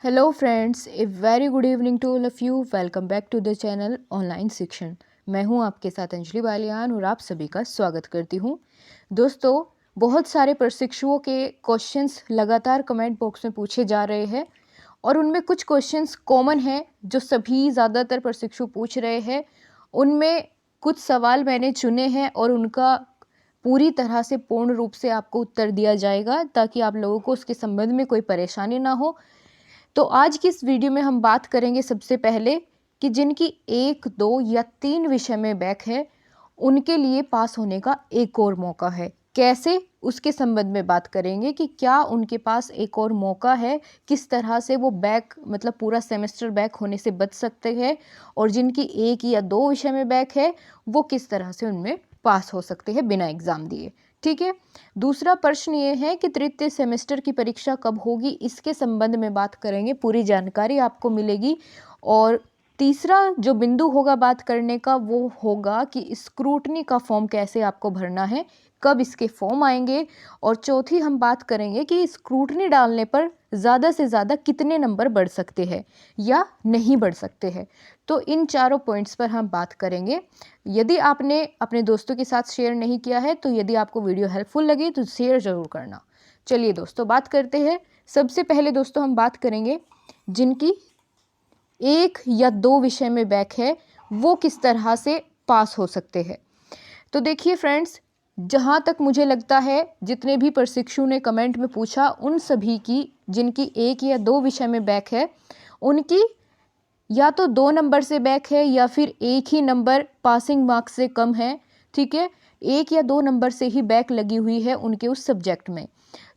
Hello friends, a very good evening to all of you. Welcome back to the channel online Shikshan. मैं हूं आपके साथ अंजलि बालियान और आप सभी का स्वागत करती हूं। दोस्तों, बहुत सारे प्रशिक्षुओं के क्वेश्चंस लगातार कमेंट बॉक्स में पूछे जा रहे हैं और उनमें कुछ क्वेश्चंस कॉमन हैं जो सभी ज़्यादातर प्रशिक्षु पूछ रहे हैं। उनमें कुछ सवाल मैंने चुने हैं और उनका पूरी तरह से पूर्ण रूप से आपको उत्तर दिया जाएगा ताकि आप लोगों को उसके संबंध में कोई परेशानी ना हो। तो आज की इस वीडियो में हम बात करेंगे सबसे पहले कि जिनकी 1, 2 या 3 विषय में बैक है उनके लिए पास होने का एक और मौका है। कैसे, उसके संबंध में बात करेंगे कि क्या उनके पास एक और मौका है, किस तरह से वो बैक मतलब पूरा सेमेस्टर बैक होने से बच सकते हैं, और जिनकी 1 या 2 विषय में बैक है वो किस तरह से उनमें पास हो सकते हैं बिना एग्ज़ाम दिए। ठीक है। दूसरा प्रश्न ये है कि तृतीय सेमेस्टर की परीक्षा कब होगी, इसके संबंध में बात करेंगे, पूरी जानकारी आपको मिलेगी। और तीसरा जो बिंदु होगा बात करने का वो होगा कि स्क्रूटनी का फॉर्म कैसे आपको भरना है, कब इसके फॉर्म आएंगे। और चौथी हम बात करेंगे कि स्क्रूटनी डालने पर ज़्यादा से ज़्यादा कितने नंबर बढ़ सकते हैं या नहीं बढ़ सकते हैं। तो इन चारों पॉइंट्स पर हम बात करेंगे। यदि आपने अपने दोस्तों के साथ शेयर नहीं किया है तो यदि आपको वीडियो हेल्पफुल लगी तो शेयर ज़रूर करना। चलिए दोस्तों, बात करते हैं। सबसे पहले दोस्तों हम बात करेंगे जिनकी 1 या 2 विषय में बैक है वो किस तरह से पास हो सकते हैं। तो देखिए फ्रेंड्स, जहाँ तक मुझे लगता है जितने भी प्रशिक्षु ने कमेंट में पूछा उन सभी की जिनकी 1 या 2 विषय में बैक है उनकी या तो 2 नंबर से बैक है या फिर एक ही नंबर पासिंग मार्क्स से कम है। ठीक है, 1 या 2 नंबर से ही बैक लगी हुई है उनके उस सब्जेक्ट में।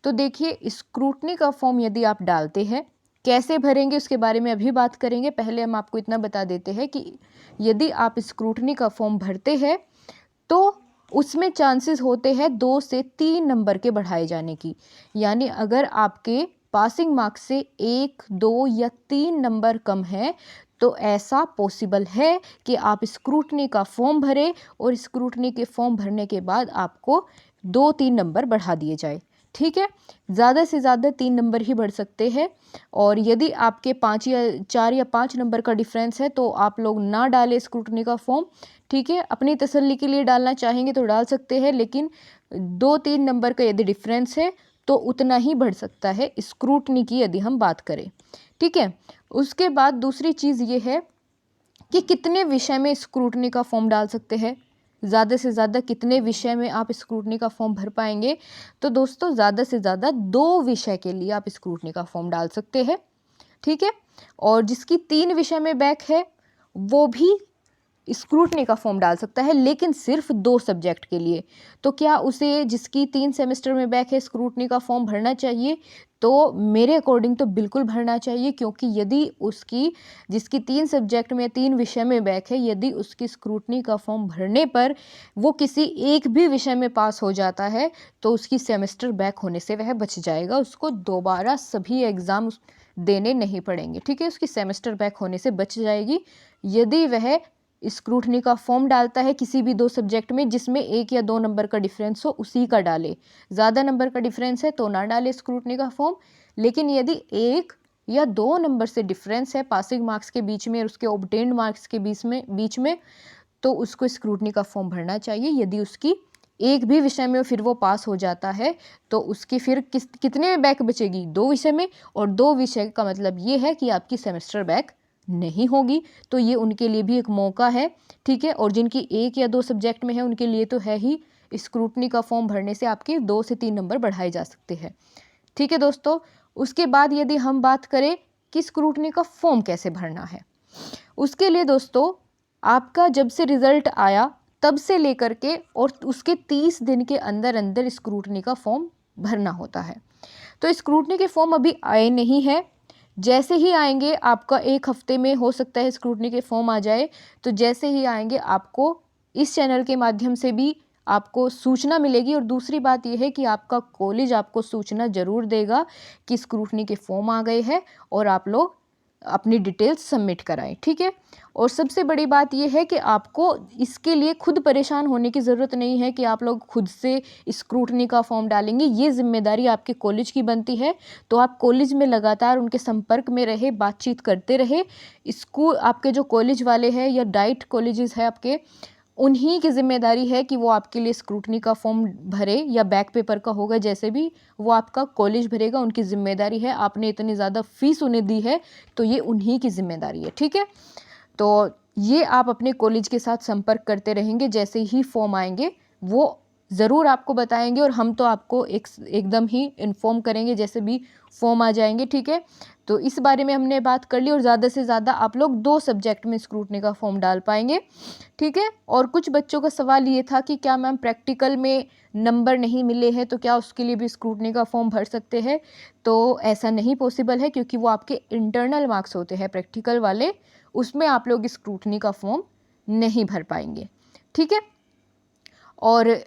तो देखिए, स्क्रूटनी का फॉर्म यदि आप डालते हैं, कैसे भरेंगे उसके बारे में अभी बात करेंगे। पहले हम आपको इतना बता देते हैं कि यदि आप स्क्रूटनी का फॉर्म भरते हैं तो उसमें चांसेस होते हैं 2 से 3 नंबर के बढ़ाए जाने की। यानी अगर आपके पासिंग मार्क्स से 1, 2 या 3 नंबर कम है तो ऐसा पॉसिबल है कि आप स्क्रूटनी का फॉर्म भरें और स्क्रूटनी के फॉर्म भरने के बाद आपको 2-3 नंबर बढ़ा दिए जाए। ठीक है, ज़्यादा से ज़्यादा 3 नंबर ही बढ़ सकते हैं। और यदि आपके 5 या 4 या 5 नंबर का डिफरेंस है तो आप लोग ना डालें स्क्रूटनी का फॉर्म। ठीक है, अपनी तसल्ली के लिए डालना चाहेंगे तो डाल सकते हैं, लेकिन 2-3 नंबर का यदि डिफरेंस है तो उतना ही बढ़ सकता है स्क्रूटनी की यदि हम बात करें। ठीक है, उसके बाद दूसरी चीज़ ये है कि कितने विषय में स्क्रूटनी का फॉर्म डाल सकते हैं, ज़्यादा से ज़्यादा कितने विषय में आप स्क्रूटनी का फॉर्म भर पाएंगे। तो दोस्तों, ज़्यादा से ज़्यादा 2 विषय के लिए आप स्क्रूटनी का फॉर्म डाल सकते हैं। ठीक है, और जिसकी 3 विषय में बैक है वो भी स्क्रूटनी का फॉर्म डाल सकता है, लेकिन सिर्फ 2 सब्जेक्ट के लिए। तो क्या उसे जिसकी 3 सेमेस्टर में बैक है स्क्रूटनी का फॉर्म भरना चाहिए? तो मेरे अकॉर्डिंग तो बिल्कुल भरना चाहिए, क्योंकि यदि उसकी जिसकी 3 सब्जेक्ट में 3 विषय में बैक है, यदि उसकी स्क्रूटनी का फॉर्म भरने पर वो किसी एक भी विषय में पास हो जाता है तो उसकी सेमेस्टर बैक होने से वह बच जाएगा, उसको दोबारा सभी एग्ज़ाम देने नहीं पड़ेंगे। ठीक है, उसकी सेमेस्टर बैक होने से बच जाएगी यदि वह स्क्रूटनी का फॉर्म डालता है किसी भी 2 सब्जेक्ट में जिसमें 1 या 2 नंबर का डिफरेंस हो, उसी का डाले। ज़्यादा नंबर का डिफरेंस है तो ना डाले स्क्रूटनी का फॉर्म। लेकिन यदि 1 या 2 नंबर से डिफरेंस है पासिंग मार्क्स के बीच में और उसके ऑब्टेन्ड मार्क्स के बीच में तो उसको स्क्रूटनी का फॉर्म भरना चाहिए। यदि उसकी एक भी विषय में फिर वो पास हो जाता है तो उसकी फिर कितने में बैक बचेगी? 2 विषय में, और 2 विषय का मतलब ये है कि आपकी सेमेस्टर बैक नहीं होगी। तो ये उनके लिए भी एक मौका है। ठीक है, और जिनकी 1 या 2 सब्जेक्ट में है उनके लिए तो है ही, स्क्रूटनी का फॉर्म भरने से आपके 2 से 3 नंबर बढ़ाए जा सकते हैं। ठीक है दोस्तों, उसके बाद यदि हम बात करें कि स्क्रूटनी का फॉर्म कैसे भरना है, उसके लिए दोस्तों आपका जब से रिज़ल्ट आया तब से लेकर के और उसके 30 दिन के अंदर अंदर स्क्रूटनी का फॉर्म भरना होता है। तो स्क्रूटनी के फॉर्म अभी आए नहीं है, जैसे ही आएंगे आपका 1 हफ्ते में हो सकता है स्क्रूटनी के फॉर्म आ जाए। तो जैसे ही आएंगे आपको इस चैनल के माध्यम से भी आपको सूचना मिलेगी। और दूसरी बात यह है कि आपका कॉलेज आपको सूचना ज़रूर देगा कि स्क्रूटनी के फॉर्म आ गए हैं और आप लोग अपनी डिटेल्स सबमिट कराएं, ठीक है। और सबसे बड़ी बात यह है कि आपको इसके लिए खुद परेशान होने की ज़रूरत नहीं है कि आप लोग खुद से स्क्रूटनी का फॉर्म डालेंगे। ये जिम्मेदारी आपके कॉलेज की बनती है। तो आप कॉलेज में लगातार उनके संपर्क में रहे, बातचीत करते रहे। स्कूल आपके जो कॉलेज वाले हैं या डाइट कॉलेजेस है आपके, उन्हीं की जिम्मेदारी है कि वो आपके लिए स्क्रूटनी का फॉर्म भरे या बैक पेपर का होगा, जैसे भी वो आपका कॉलेज भरेगा, उनकी जिम्मेदारी है। आपने इतनी ज़्यादा फीस उन्हें दी है तो ये उन्हीं की जिम्मेदारी है, ठीक है। तो ये आप अपने कॉलेज के साथ संपर्क करते रहेंगे, जैसे ही फॉर्म आएंगे वो ज़रूर आपको बताएंगे और हम तो आपको एकदम ही इन्फॉर्म करेंगे जैसे भी फॉर्म आ जाएंगे, ठीक है। तो इस बारे में हमने बात कर ली और ज़्यादा से ज़्यादा आप लोग 2 सब्जेक्ट में स्क्रूटनी का फॉर्म डाल पाएंगे, ठीक है। और कुछ बच्चों का सवाल ये था कि क्या मैम प्रैक्टिकल में नंबर नहीं मिले हैं तो क्या उसके लिए भी स्क्रूटनी का फॉर्म भर सकते हैं? तो ऐसा नहीं पॉसिबल है, क्योंकि वो आपके इंटरनल मार्क्स होते हैं प्रैक्टिकल वाले, उसमें आप लोग स्क्रूटनी का फॉर्म नहीं भर पाएंगे, ठीक है। और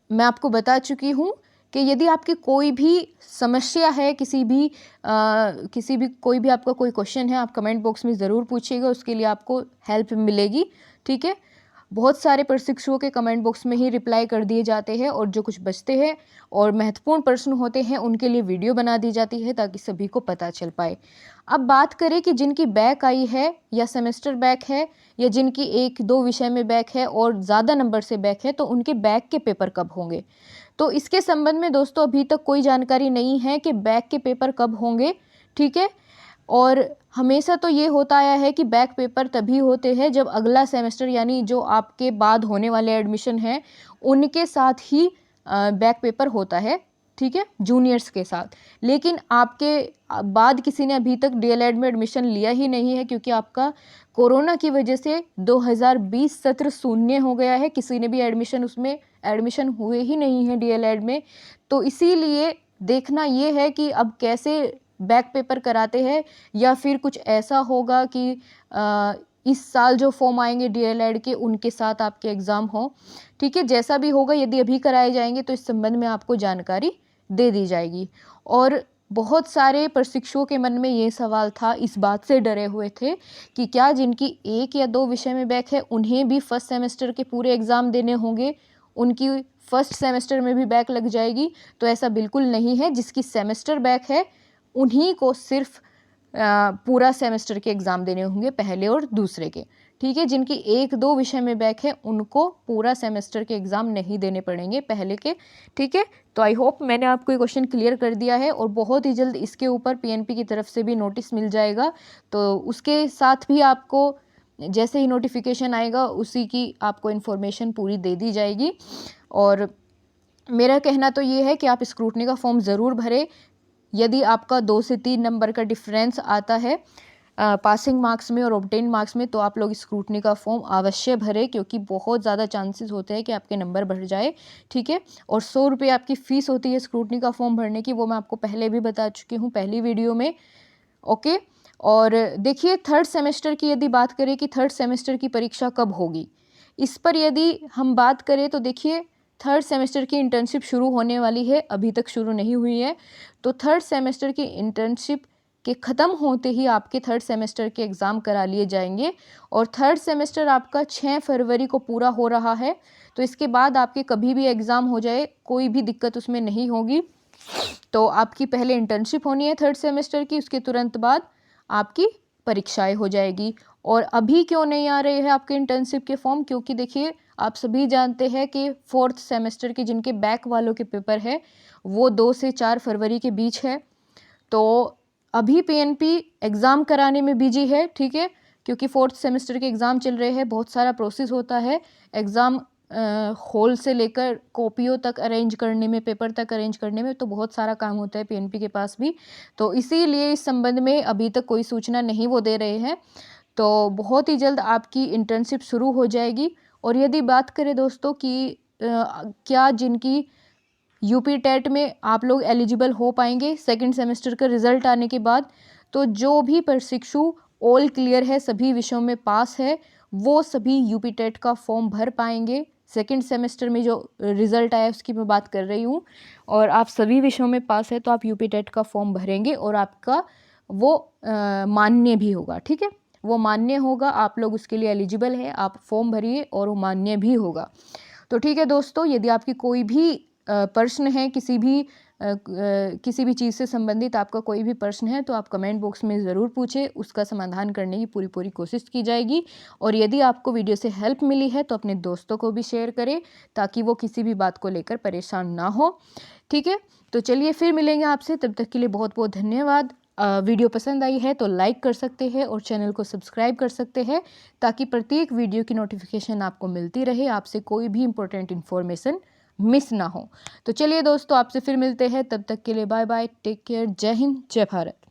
मैं आपको बता चुकी हूँ कि यदि आपकी कोई भी समस्या है, किसी भी कोई भी आपका कोई क्वेश्चन है, आप कमेंट बॉक्स में ज़रूर पूछिएगा, उसके लिए आपको हेल्प मिलेगी, ठीक है। बहुत सारे प्रशिक्षुओं के कमेंट बॉक्स में ही रिप्लाई कर दिए जाते हैं और जो कुछ बचते हैं और महत्वपूर्ण प्रश्न होते हैं उनके लिए वीडियो बना दी जाती है ताकि सभी को पता चल पाए। अब बात करें कि जिनकी बैक आई है या सेमेस्टर बैक है या जिनकी 1-2 विषय में बैक है और ज़्यादा नंबर से बैक है, तो उनके बैक के पेपर कब होंगे? तो इसके संबंध में दोस्तों अभी तक कोई जानकारी नहीं है कि बैक के पेपर कब होंगे, ठीक है। और हमेशा तो ये होता आया है कि बैक पेपर तभी होते हैं जब अगला सेमेस्टर यानी जो आपके बाद होने वाले एडमिशन हैं उनके साथ ही बैक पेपर होता है, ठीक है, जूनियर्स के साथ। लेकिन आपके बाद किसी ने अभी तक डीएलएड में एडमिशन लिया ही नहीं है, क्योंकि आपका कोरोना की वजह से 2020 सत्र शून्य हो गया है। किसी ने भी एडमिशन हुए ही नहीं है डीएलएड में। तो इसीलिए देखना ये है कि अब कैसे बैक पेपर कराते हैं, या फिर कुछ ऐसा होगा कि इस साल जो फॉर्म आएंगे डीएलएड के उनके साथ आपके एग्ज़ाम हो, ठीक है। जैसा भी होगा, यदि अभी कराए जाएंगे तो इस संबंध में आपको जानकारी दे दी जाएगी। और बहुत सारे प्रशिक्षुओं के मन में ये सवाल था, इस बात से डरे हुए थे कि क्या जिनकी 1 या 2 विषय में बैक है उन्हें भी फर्स्ट सेमेस्टर के पूरे एग्ज़ाम देने होंगे, उनकी फर्स्ट सेमेस्टर में भी बैक लग जाएगी। तो ऐसा बिल्कुल नहीं है। जिसकी सेमेस्टर बैक है उन्हीं को सिर्फ पूरा सेमेस्टर के एग्ज़ाम देने होंगे, पहले और दूसरे के, ठीक है। जिनकी 1-2 विषय में बैक है उनको पूरा सेमेस्टर के एग्ज़ाम नहीं देने पड़ेंगे, पहले के, ठीक है। तो आई होप मैंने आपको ये क्वेश्चन क्लियर कर दिया है और बहुत ही जल्द इसके ऊपर पीएनपी की तरफ से भी नोटिस मिल जाएगा। तो उसके साथ भी आपको जैसे ही नोटिफिकेशन आएगा उसी की आपको इन्फॉर्मेशन पूरी दे दी जाएगी। और मेरा कहना तो ये है कि आप स्क्रूटनी का फॉर्म ज़रूर भरें। यदि आपका 2 से 3 नंबर का डिफरेंस आता है पासिंग मार्क्स में और ऑब्टेन मार्क्स में, तो आप लोग स्क्रूटनी का फॉर्म अवश्य भरें, क्योंकि बहुत ज़्यादा चांसेस होते हैं कि आपके नंबर बढ़ जाए, ठीक है। और 100 रुपये आपकी फ़ीस होती है स्क्रूटनी का फॉर्म भरने की, वो मैं आपको पहले भी बता चुकी हूँ पहली वीडियो में, ओके। और देखिए, थर्ड सेमेस्टर की यदि बात करें कि थर्ड सेमेस्टर की परीक्षा कब होगी, इस पर यदि हम बात करें तो देखिए, थर्ड सेमेस्टर की इंटर्नशिप शुरू होने वाली है, अभी तक शुरू नहीं हुई है। तो थर्ड सेमेस्टर की इंटर्नशिप के ख़त्म होते ही आपके थर्ड सेमेस्टर के एग्ज़ाम करा लिए जाएंगे। और थर्ड सेमेस्टर आपका 6 फरवरी को पूरा हो रहा है। तो इसके बाद आपके कभी भी एग्ज़ाम हो जाए, कोई भी दिक्कत उसमें नहीं होगी। तो आपकी पहले इंटर्नशिप होनी है थर्ड सेमेस्टर की, उसके तुरंत बाद आपकी परीक्षाएं हो जाएगी। और अभी क्यों नहीं आ रहे हैं आपके इंटर्नशिप के फॉर्म? क्योंकि देखिए, आप सभी जानते हैं कि फोर्थ सेमेस्टर के जिनके बैक वालों के पेपर है वो 2 से 4 फरवरी के बीच है। तो अभी पीएनपी एग्ज़ाम कराने में बिजी है, ठीक है, क्योंकि फोर्थ सेमेस्टर के एग्ज़ाम चल रहे हैं, बहुत सारा प्रोसेस होता है एग्ज़ाम हॉल से लेकर कॉपियों तक अरेंज करने में, पेपर तक अरेंज करने में, तो बहुत सारा काम होता है पीएनपी के पास भी। तो इसीलिए इस संबंध में अभी तक कोई सूचना नहीं वो दे रहे हैं। तो बहुत ही जल्द आपकी इंटर्नशिप शुरू हो जाएगी। और यदि बात करें दोस्तों कि क्या जिनकी यूपी टेट में आप लोग एलिजिबल हो पाएंगे सेकंड सेमेस्टर का रिजल्ट आने के बाद, तो जो भी प्रशिक्षु ऑल क्लियर है, सभी विषयों में पास है, वो सभी यूपी टेट का फॉर्म भर पाएंगे। सेकंड सेमेस्टर में जो रिज़ल्ट आया उसकी मैं बात कर रही हूँ। और आप सभी विषयों में पास है तो आप यूपी टेट का फॉर्म भरेंगे और आपका वो मान्य भी होगा, ठीक है, वो मान्य होगा, आप लोग उसके लिए एलिजिबल है, आप फॉर्म भरिए और वो मान्य भी होगा। तो ठीक है दोस्तों, यदि आपकी कोई भी प्रश्न है, किसी भी चीज़ से संबंधित आपका कोई भी प्रश्न है तो आप कमेंट बॉक्स में ज़रूर पूछें, उसका समाधान करने की पूरी कोशिश की जाएगी। और यदि आपको वीडियो से हेल्प मिली है तो अपने दोस्तों को भी शेयर करें ताकि वो किसी भी बात को लेकर परेशान ना हो, ठीक है। तो चलिए फिर मिलेंगे आपसे, तब तक के लिए बहुत बहुत धन्यवाद। वीडियो पसंद आई है तो लाइक कर सकते हैं और चैनल को सब्सक्राइब कर सकते हैं ताकि प्रत्येक वीडियो की नोटिफिकेशन आपको मिलती रहे, आपसे कोई भी इम्पोर्टेंट इन्फॉर्मेशन मिस ना हो। तो चलिए दोस्तों, आपसे फिर मिलते हैं, तब तक के लिए बाय बाय, टेक केयर, जय हिंद, जय भारत।